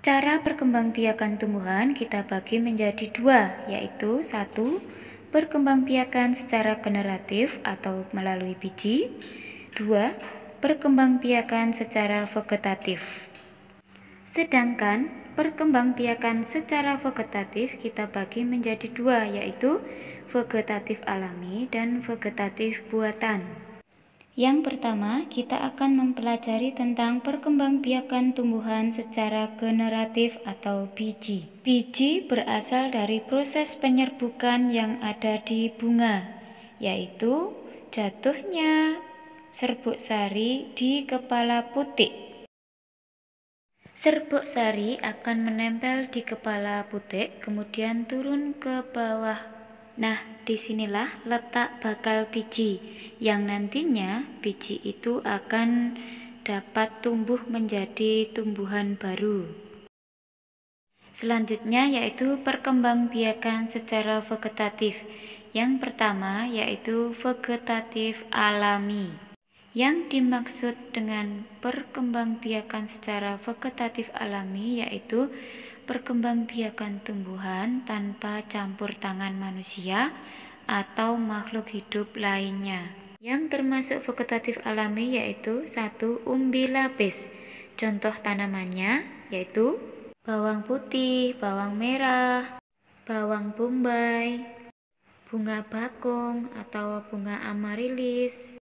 Cara perkembangbiakan tumbuhan kita bagi menjadi dua, yaitu satu, perkembangbiakan secara generatif atau melalui biji. Dua, perkembangbiakan secara vegetatif. Sedangkan perkembangbiakan secara vegetatif kita bagi menjadi dua, yaitu vegetatif alami dan vegetatif buatan. Yang pertama, kita akan mempelajari tentang perkembangbiakan tumbuhan secara generatif atau biji. Biji berasal dari proses penyerbukan yang ada di bunga, yaitu jatuhnya serbuk sari di kepala putik. Serbuk sari akan menempel di kepala putik, kemudian turun ke bawah. Nah, disinilah letak bakal biji, yang nantinya biji itu akan dapat tumbuh menjadi tumbuhan baru. Selanjutnya yaitu perkembangbiakan secara vegetatif. Yang pertama yaitu vegetatif alami. Yang dimaksud dengan perkembangbiakan secara vegetatif alami yaitu perkembangbiakan tumbuhan tanpa campur tangan manusia atau makhluk hidup lainnya. Yang termasuk vegetatif alami yaitu satu, umbi lapis. Contoh tanamannya yaitu bawang putih, bawang merah, bawang bombay, bunga bakung atau bunga amarilis,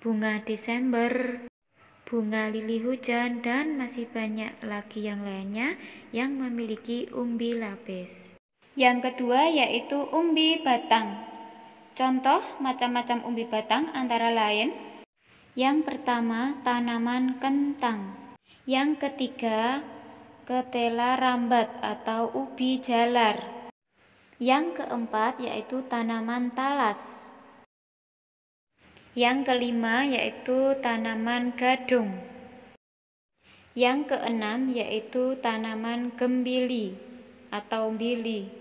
bunga Desember, bunga lili hujan, dan masih banyak lagi yang lainnya yang memiliki umbi lapis. Yang kedua yaitu umbi batang. Contoh macam-macam umbi batang antara lain: yang pertama tanaman kentang, yang ketiga ketela rambat atau ubi jalar, yang keempat yaitu tanaman talas, yang kelima yaitu tanaman gadung, yang keenam yaitu tanaman gembili atau bili.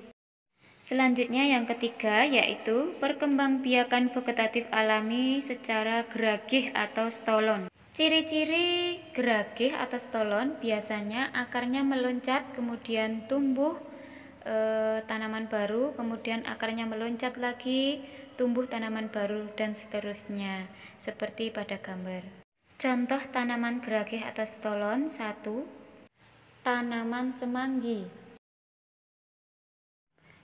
Selanjutnya yang ketiga yaitu perkembangbiakan vegetatif alami secara geragih atau stolon. Ciri-ciri geragih atau stolon biasanya akarnya meloncat, kemudian tumbuh tanaman baru, kemudian akarnya meloncat lagi, tumbuh tanaman baru, dan seterusnya, seperti pada gambar. Contoh tanaman geragih atau stolon: 1. Tanaman semanggi.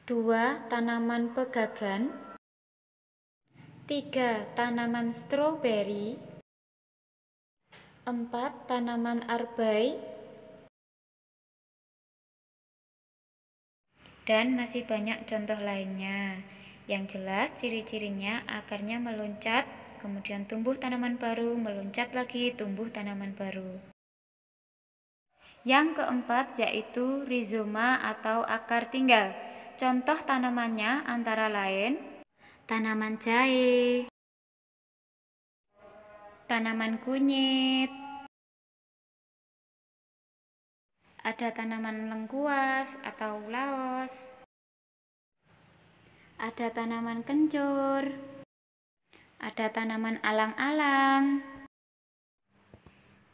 2. Tanaman pegagan. 3. Tanaman stroberi. 4. Tanaman arbai. Dan masih banyak contoh lainnya. Yang jelas ciri-cirinya akarnya meloncat, kemudian tumbuh tanaman baru, meloncat lagi, tumbuh tanaman baru. Yang keempat yaitu rizoma atau akar tinggal. Contoh tanamannya antara lain tanaman jahe, tanaman kunyit, ada tanaman lengkuas atau laos, ada tanaman kencur, ada tanaman alang-alang,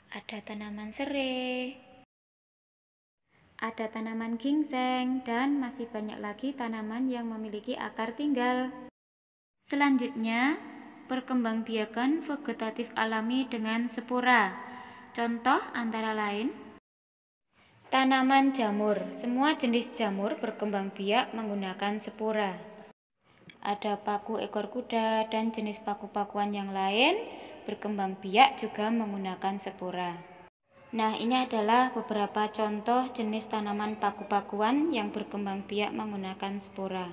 ada tanaman serai, ada tanaman gingseng, dan masih banyak lagi tanaman yang memiliki akar tinggal. Selanjutnya, perkembangbiakan vegetatif alami dengan spora. Contoh antara lain tanaman jamur. Semua jenis jamur berkembang biak menggunakan spora. Ada paku ekor kuda dan jenis paku-pakuan yang lain berkembang biak juga menggunakan spora. Nah, ini adalah beberapa contoh jenis tanaman paku-pakuan yang berkembang biak menggunakan spora.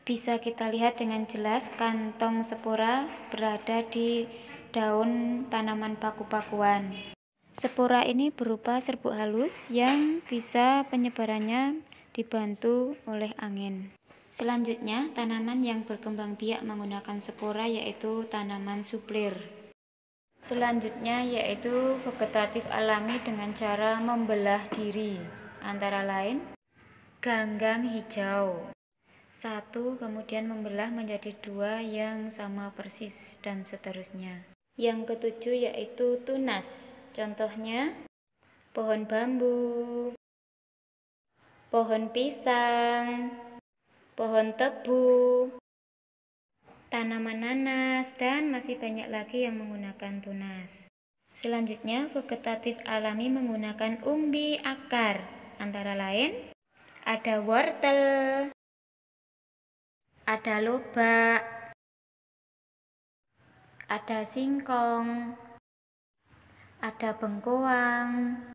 Bisa kita lihat dengan jelas kantong spora berada di daun tanaman paku-pakuan. Spora ini berupa serbuk halus yang bisa penyebarannya dibantu oleh angin. Selanjutnya, tanaman yang berkembang biak menggunakan spora yaitu tanaman suplir. Selanjutnya yaitu vegetatif alami dengan cara membelah diri, antara lain ganggang hijau. 1, kemudian membelah menjadi 2 yang sama persis, dan seterusnya. Yang ketujuh yaitu tunas. Contohnya pohon bambu, pohon pisang, pohon tebu, tanaman nanas, dan masih banyak lagi yang menggunakan tunas. Selanjutnya, vegetatif alami menggunakan umbi akar, antara lain ada wortel, ada lobak, ada singkong, ada bengkoang,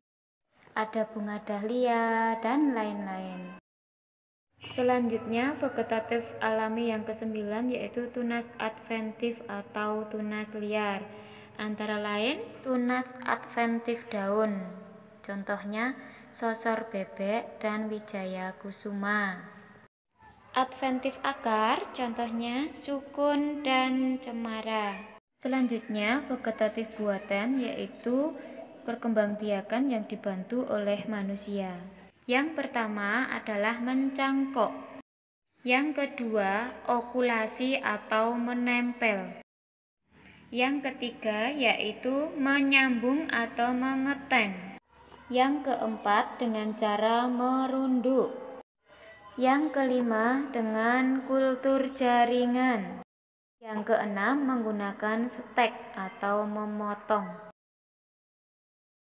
ada bunga dahlia, dan lain-lain. Selanjutnya, vegetatif alami yang ke-9 yaitu tunas adventif atau tunas liar. Antara lain, tunas adventif daun. Contohnya, sosor bebek dan wijaya kusuma. Adventif akar, contohnya sukun dan cemara. Selanjutnya, vegetatif buatan yaitu perkembangbiakan yang dibantu oleh manusia. Yang pertama adalah mencangkok. Yang kedua, okulasi atau menempel. Yang ketiga yaitu menyambung atau mengeteng. Yang keempat dengan cara merunduk. Yang kelima dengan kultur jaringan. Yang keenam menggunakan stek atau memotong.